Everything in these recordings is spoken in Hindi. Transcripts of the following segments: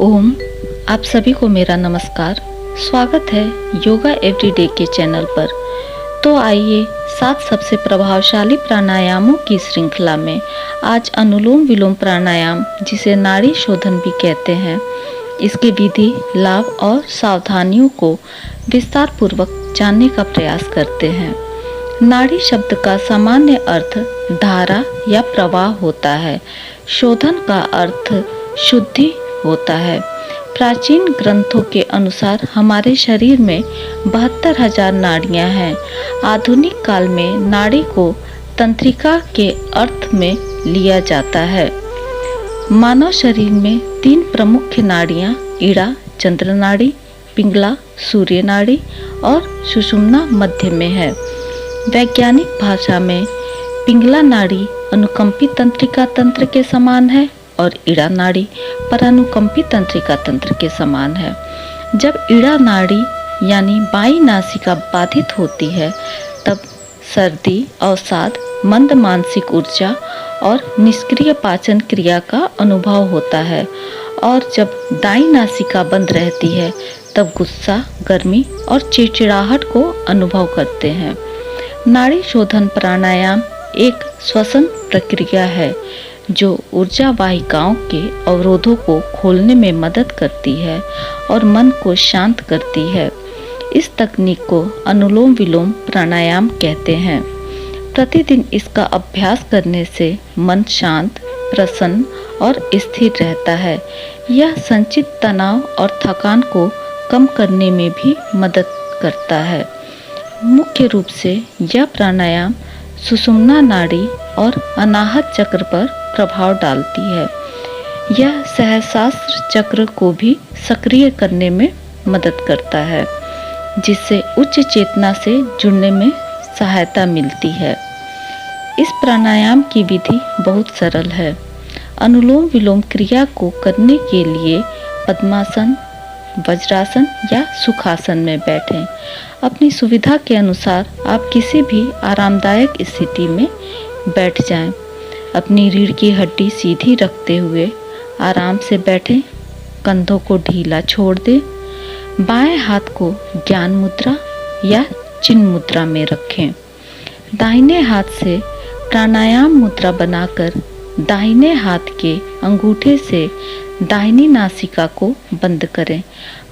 ओम। आप सभी को मेरा नमस्कार। स्वागत है योगा एवरीडे के चैनल पर। तो आइए 7 सबसे प्रभावशाली प्राणायामों की श्रृंखला में आज अनुलोम विलोम प्राणायाम, जिसे नाड़ी शोधन भी कहते हैं, इसके विधि, लाभ और सावधानियों को विस्तार पूर्वक जानने का प्रयास करते हैं। नाड़ी शब्द का सामान्य अर्थ धारा या प्रवाह होता है। शोधन का अर्थ शुद्धि होता है। प्राचीन ग्रंथों के अनुसार हमारे शरीर में 72,000 नाड़ियां हैं। आधुनिक काल में नाड़ी को तंत्रिका के अर्थ में लिया जाता है। मानव शरीर में 3 प्रमुख नाड़ियां इड़ा, चंद्र नाड़ी, पिंगला, सूर्य नाड़ी और सुषुम्ना मध्य में है। वैज्ञानिक भाषा में पिंगला नाड़ी अनुकंपी तंत्रिका तंत्र के समान है और इड़ा नाड़ी परानुकंपी तंत्रिका तंत्र के समान है। जब इड़ा नाड़ी यानी बाईं नासिका बाधित होती है, तब सर्दी, अवसाद, मंद मानसिक ऊर्जा और निष्क्रिय पाचन क्रिया का अनुभव होता है। और जब दाईं नासिका बंद रहती है, तब गुस्सा, गर्मी और चिड़चिड़ाहट को अनुभव करते हैं। नाड़ी शोधन प्राणायाम एक श्वसन प्रक्रिया है जो ऊर्जा वाहिकाओं के अवरोधों को खोलने में मदद करती है और मन को शांत करती है। इस तकनीक को अनुलोम विलोम प्राणायाम कहते हैं। प्रतिदिन इसका अभ्यास करने से मन शांत, प्रसन्न और स्थिर रहता है। यह संचित तनाव और थकान को कम करने में भी मदद करता है। मुख्य रूप से यह प्राणायाम सुषुम्ना नाड़ी और अनाहत चक्र पर प्रभाव डालती है। यह सहस्रार चक्र को भी सक्रिय करने में मदद करता है, जिससे उच्च चेतना से जुड़ने में सहायता मिलती है। इस प्राणायाम की विधि बहुत सरल है। अनुलोम विलोम क्रिया को करने के लिए पद्मासन, वज्रासन या सुखासन में बैठें। अपनी सुविधा के अनुसार आप किसी भी आरामदायक स्थिति में बैठ जाएं। अपनी रीढ़ की हड्डी सीधी रखते हुए आराम से बैठें। कंधों को ढीला छोड़ दें। बाएं हाथ को ज्ञान मुद्रा या चिन्ह मुद्रा में रखें। दाहिने हाथ से प्राणायाम मुद्रा बनाकर दाहिने हाथ के अंगूठे से दाहिनी नासिका को बंद करें।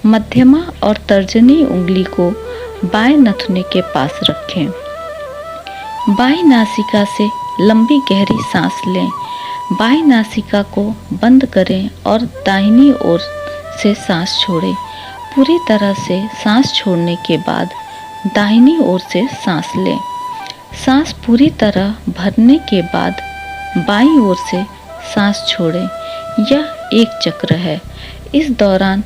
मध्यमा और तर्जनी उंगली को बाएं नथुने के पास रखें। बाईं नासिका से लंबी गहरी सांस लें। बाईं नासिका को बंद करें और दाहिनी ओर से सांस छोड़ें। पूरी तरह से सांस छोड़ने के बाद दाहिनी ओर से सांस लें। सांस पूरी तरह भरने के बाद बाईं ओर से सांस छोड़ें। यह एक चक्र है। इस दौरान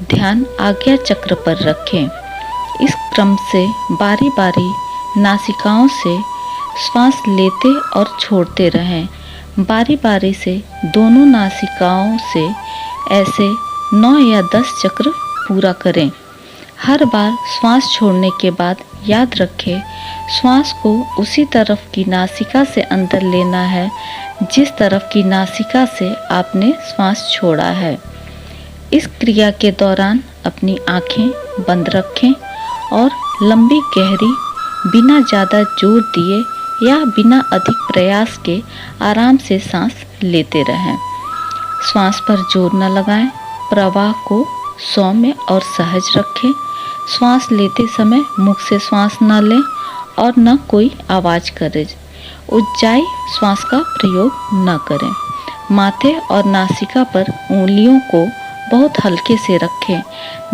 ध्यान आज्ञा चक्र पर रखें। इस क्रम से बारी बारी नासिकाओं से श्वास लेते और छोड़ते रहें। बारी बारी से दोनों नासिकाओं से ऐसे 9 या 10 चक्र पूरा करें। हर बार श्वास छोड़ने के बाद याद रखें, श्वास को उसी तरफ की नासिका से अंदर लेना है जिस तरफ की नासिका से आपने श्वास छोड़ा है। इस क्रिया के दौरान अपनी आंखें बंद रखें और लंबी गहरी, बिना ज़्यादा जोर दिए या बिना अधिक प्रयास के आराम से सांस लेते रहें। श्वास पर जोर न लगाएं। प्रवाह को सौम्य और सहज रखें। श्वास लेते समय मुख से श्वास न लें और न कोई आवाज़ करें। उज्जाई श्वास का प्रयोग न करें। माथे और नासिका पर उंगलियों को बहुत हल्के से रखें।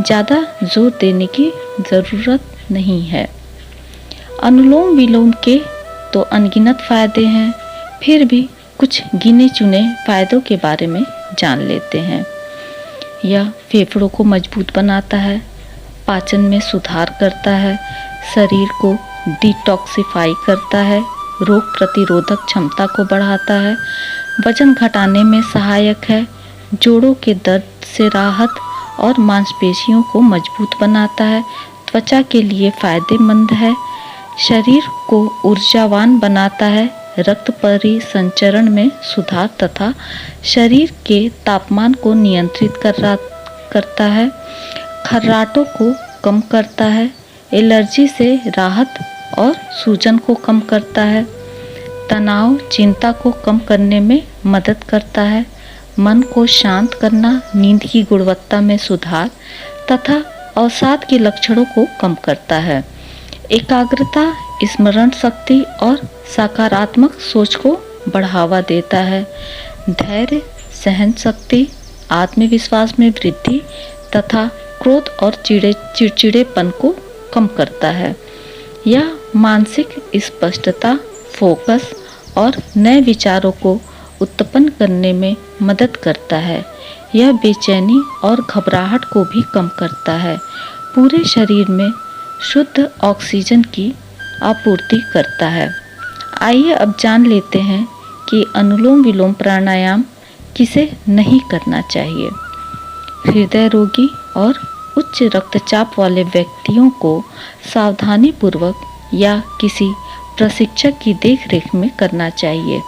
ज़्यादा जोर देने की ज़रूरत नहीं है। अनुलोम विलोम के तो अनगिनत फ़ायदे हैं, फिर भी कुछ गिने चुने फ़ायदों के बारे में जान लेते हैं। यह फेफड़ों को मजबूत बनाता है, पाचन में सुधार करता है, शरीर को डिटॉक्सिफाई करता है, रोग प्रतिरोधक क्षमता को बढ़ाता है, वजन घटाने में सहायक है, जोड़ों के दर्द से राहत और मांसपेशियों को मजबूत बनाता है, त्वचा के लिए फ़ायदेमंद है, शरीर को ऊर्जावान बनाता है, रक्त परिसंचरण में सुधार तथा शरीर के तापमान को नियंत्रित करता है, खर्राटों को कम करता है, एलर्जी से राहत और सूजन को कम करता है, तनाव चिंता को कम करने में मदद करता है, मन को शांत करना, नींद की गुणवत्ता में सुधार तथा अवसाद के लक्षणों को कम करता है, एकाग्रता, स्मरण शक्ति और सकारात्मक सोच को बढ़ावा देता है, धैर्य, सहन शक्ति, आत्मविश्वास में वृद्धि तथा क्रोध और चिड़चिड़ेपन को कम करता है। यह मानसिक स्पष्टता, फोकस और नए विचारों को उत्पन्न करने में मदद करता है। यह बेचैनी और घबराहट को भी कम करता है, पूरे शरीर में शुद्ध ऑक्सीजन की आपूर्ति करता है। आइए अब जान लेते हैं कि अनुलोम विलोम प्राणायाम किसे नहीं करना चाहिए। हृदय रोगी और उच्च रक्तचाप वाले व्यक्तियों को सावधानी पूर्वक या किसी प्रशिक्षक की देखरेख में करना चाहिए।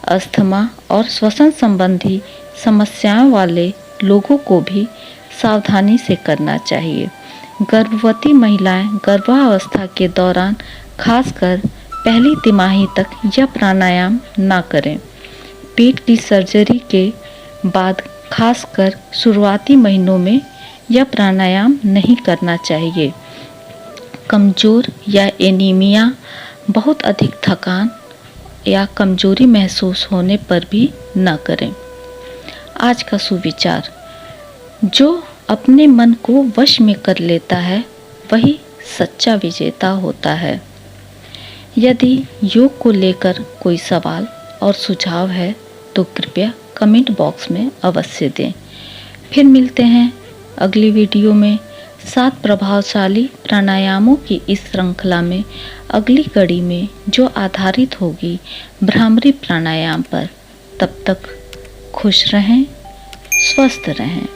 अस्थमा और श्वसन संबंधी समस्याओं वाले लोगों को भी सावधानी से करना चाहिए। गर्भवती महिलाएं गर्भावस्था के दौरान खासकर पहली तिमाही तक यह प्राणायाम ना करें। पेट की सर्जरी के बाद खासकर शुरुआती महीनों में यह प्राणायाम नहीं करना चाहिए। कमज़ोर या एनीमिया, बहुत अधिक थकान या कमजोरी महसूस होने पर भी न करें। आज का सुविचार, जो अपने मन को वश में कर लेता है वही सच्चा विजेता होता है। यदि योग को लेकर कोई सवाल और सुझाव है तो कृपया कमेंट बॉक्स में अवश्य दें। फिर मिलते हैं अगली वीडियो में 7 प्रभावशाली प्राणायामों की इस श्रृंखला में अगली कड़ी में, जो आधारित होगी भ्रामरी प्राणायाम पर। तब तक खुश रहें, स्वस्थ रहें।